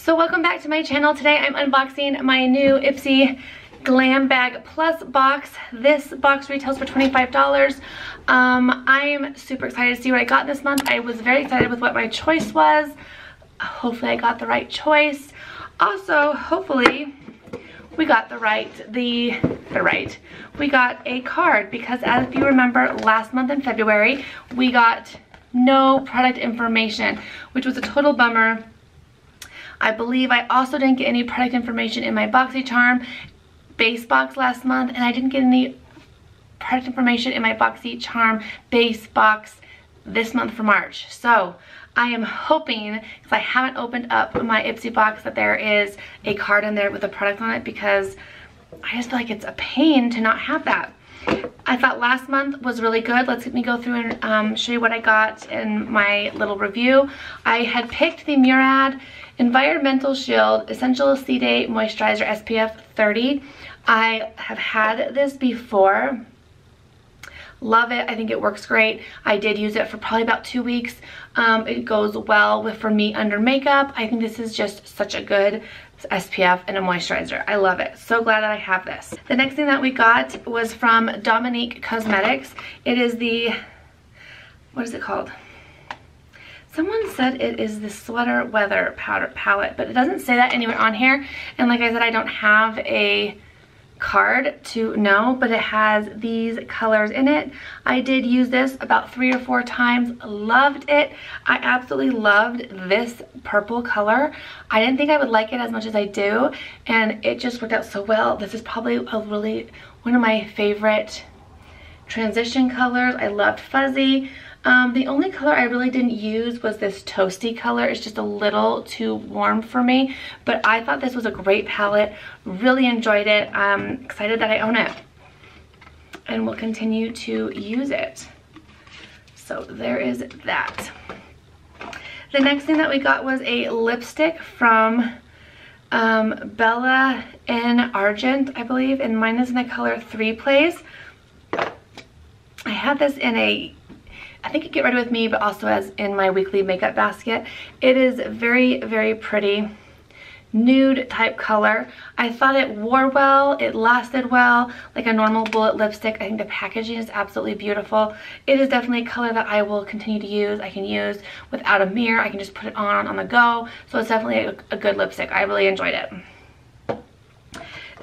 So welcome back to my channel. Today I'm unboxing my new Ipsy Glam Bag Plus box. This box retails for $25. I'm super excited to see what I got this month. I was very excited with what my choice was. Hopefully I got the right choice. Also, hopefully we got we got a card, because as you remember, last month in February, we got no product information, which was a total bummer. I believe I also didn't get any product information in my BoxyCharm base box last month, and I didn't get any product information in my BoxyCharm base box this month for March. So I am hoping, because I haven't opened up my Ipsy box, that there is a card in there with a product on it, because I just feel like it's a pain to not have that. I thought last month was really good. Let me go through and show you what I got in my little review. I had picked the Murad Environmental Shield Essential C-Day Moisturizer SPF 30. I have had this before. Love it. I think it works great. I did use it for probably about 2 weeks. It goes well for me under makeup. I think this is just such a good SPF and a moisturizer. I love it. So glad that I have this. The next thing that we got was from Dominique Cosmetics. It is the, what is it called? Someone said it is the Sweater Weather Powder Palette, but it doesn't say that anywhere on here. And like I said, I don't have a card to know, but it has these colors in it. I did use this about 3 or 4 times. Loved it. I absolutely loved this purple color. I didn't think I would like it as much as I do, and it just worked out so well. This is probably one of my favorite transition colors. I loved fuzzy. The only color I really didn't use was this toasty color. It's just a little too warm for me, but I thought this was a great palette. Really enjoyed it. I'm excited that I own it, and will continue to use it. So there is that. The next thing that we got was a lipstick from Bella in Argent, I believe, and mine is in the color 3 Plays. I had this in a, I think it Get Ready With Me, but also as in my weekly makeup basket. It is very, very pretty nude type color. I thought it wore well, it lasted well, like a normal bullet lipstick. I think the packaging is absolutely beautiful. It is definitely a color that I will continue to use. I can use without a mirror. I can just put it on the go. So it's definitely a good lipstick. I really enjoyed it.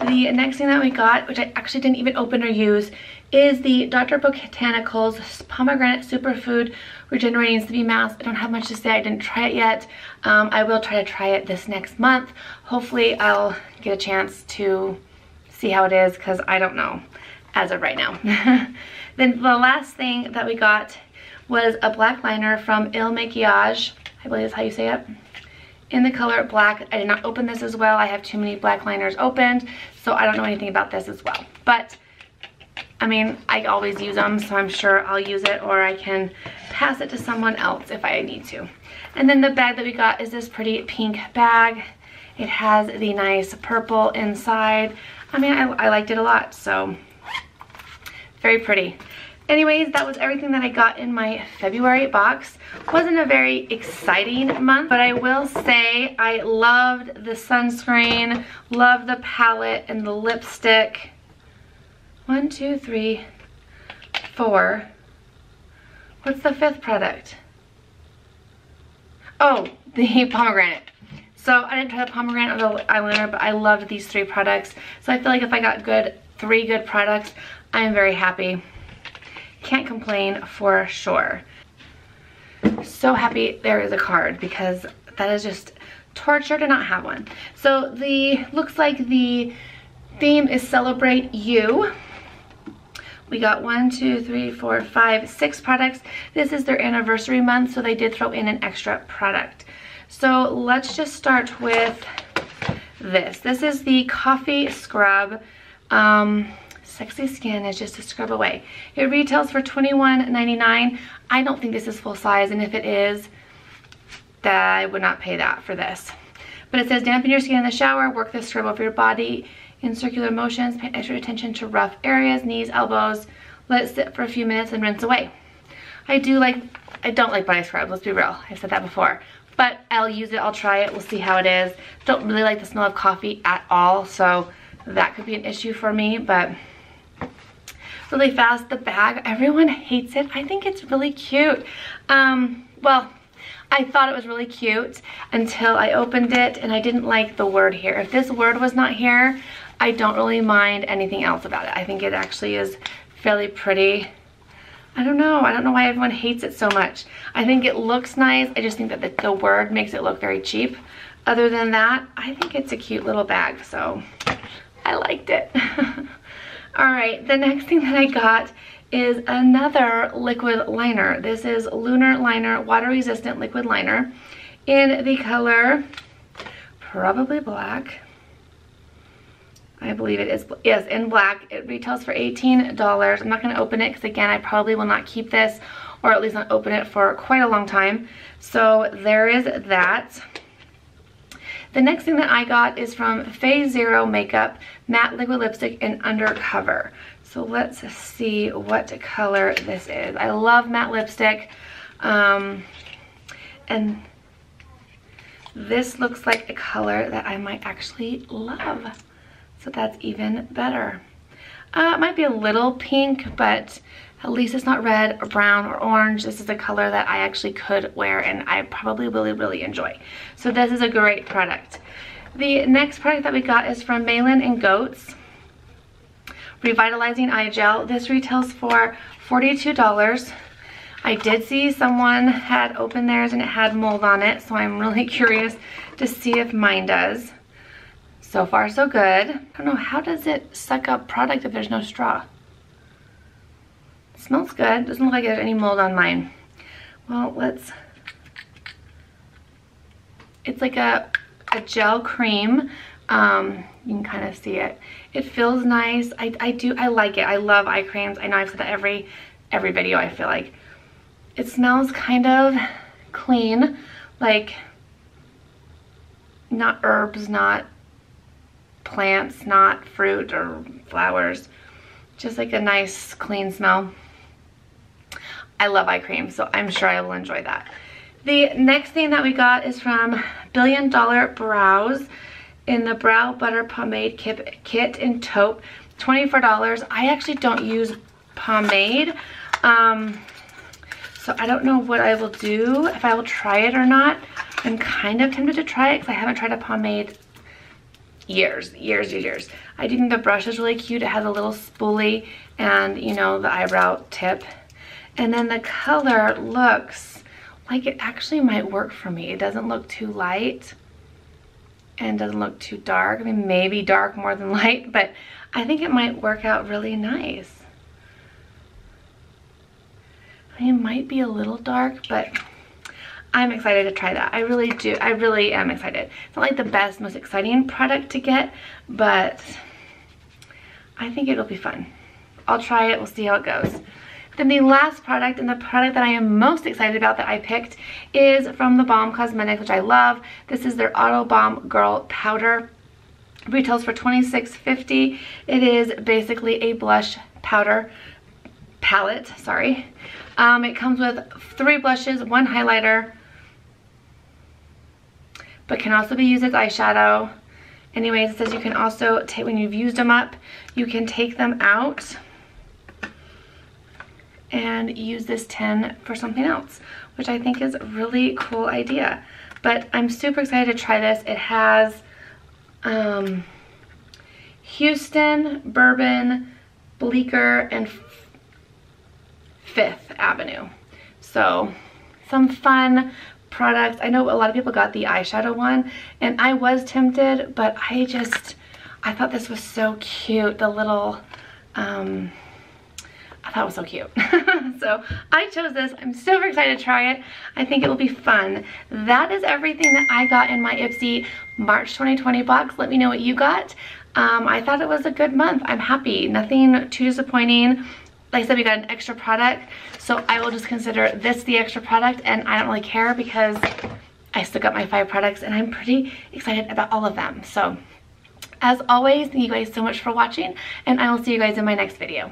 The next thing that we got, which I actually didn't even open or use, is the Dr. Botanicals Pomegranate Superfood Regenerating Sleeping Mask. I don't have much to say. I didn't try it yet. I will try to try it this next month. Hopefully I'll get a chance to see how it is, because I don't know as of right now. Then the last thing that we got was a black liner from Il Makiage. I believe that's how you say it. In the color black. I did not open this as well. I have too many black liners opened, so I don't know anything about this as well. But I mean, I always use them, so I'm sure I'll use it, or I can pass it to someone else if I need to. And then the bag that we got is this pretty pink bag. It has the nice purple inside. I mean, I liked it a lot, so very pretty. Anyways, that was everything that I got in my February box. Wasn't a very exciting month, but I will say I loved the sunscreen, loved the palette and the lipstick. 1, 2, 3, 4. What's the 5th product? Oh, the pomegranate. So I didn't try the pomegranate or the eyeliner, but I loved these 3 products. So I feel like if I got 3 good products, I am very happy. Can't complain for sure. So happy there is a card, because that is just torture to not have one. So looks like the theme is Celebrate You. We got 1, 2, 3, 4, 5, 6 products. This is their anniversary month, so they did throw in an extra product. So let's just start with this. This is the Coffee Scrub. Sexy Skin is just a scrub away. It retails for $21.99. I don't think this is full size, and if it is, I would not pay that for this. But it says, dampen your skin in the shower, work this scrub over your body in circular motions, pay extra attention to rough areas, knees, elbows, let it sit for a few minutes and rinse away. I don't like body scrubs, let's be real. I've said that before. but I'll use it, I'll try it, we'll see how it is. Don't really like the smell of coffee at all, so that could be an issue for me, but really fast, the bag, everyone hates it. I think it's really cute. Well, I thought it was really cute until I opened it and I didn't like the word here. If this word was not here, I don't really mind anything else about it. I think it actually is fairly pretty. I don't know why everyone hates it so much. I think it looks nice. I just think that the word makes it look very cheap. Other than that, I think it's a cute little bag, so I liked it. All right, the next thing that I got is another liquid liner. This is Lunar Liner Water Resistant Liquid Liner in the color probably black. I believe it is, yes, in black. It retails for $18. I'm not going to open it because, again, I probably will not keep this, or at least not open it for quite a long time. So there is that. The next thing that I got is from Phase Zero Makeup Matte Liquid Lipstick in Undercover. So let's see what color this is. I love matte lipstick. And this looks like a color that I might actually love. So that's even better. It might be a little pink, but at least it's not red or brown or orange. This is a color that I actually could wear and I probably really enjoy. So this is a great product. The next product that we got is from Malin & Goetz Revitalizing Eye Gel. This retails for $42. I did see someone had opened theirs and it had mold on it, so I'm really curious to see if mine does. So far so good. I don't know, how does it suck up product if there's no straw? It smells good. Doesn't look like there's any mold on mine. Well, it's like a gel cream. You can kind of see it. It feels nice. I like it. I love eye creams. I know I've said that every video, I feel like. It smells kind of clean, like not herbs, not plants, not fruit or flowers. Just like a nice clean smell. I love eye cream, so I'm sure I will enjoy that. The next thing that we got is from Billion Dollar Brows in the Brow Butter Pomade Kit in Taupe, $24. I actually don't use pomade, so I don't know what I will do, if I will try it or not. I'm kind of tempted to try it because I haven't tried a pomade years. I do think the brush is really cute. It has a little spoolie and, you know, the eyebrow tip. And then the color looks like it actually might work for me. It doesn't look too light and doesn't look too dark. I mean, maybe dark more than light, but I think it might work out really nice. I mean, it might be a little dark, but I'm excited to try that. I really do. I really am excited. It's not like the best, most exciting product to get, but I think it'll be fun. I'll try it. We'll see how it goes. Then the last product, and the product that I am most excited about that I picked, is from the Balm Cosmetics, which I love. This is their Auto Balm Girl Powder. It retails for $26.50. It is basically a blush powder palette, sorry. It comes with 3 blushes, 1 highlighter, but can also be used as eyeshadow. Anyways, it says you can also take, when you've used them up, you can take them out and use this tin for something else, which I think is a really cool idea. But I'm super excited to try this. It has Houston, Bourbon, Bleecker, and Fifth Avenue. So some fun products. I know a lot of people got the eyeshadow one and I was tempted, but I thought this was so cute. The little I thought it was so cute. So I chose this. I'm super excited to try it. I think it will be fun. That is everything that I got in my Ipsy March 2020 box. Let me know what you got. I thought it was a good month. I'm happy. Nothing too disappointing. Like I said, we got an extra product, so I will just consider this the extra product, and I don't really care because I still got my 5 products and I'm pretty excited about all of them. So as always, thank you guys so much for watching, and I will see you guys in my next video.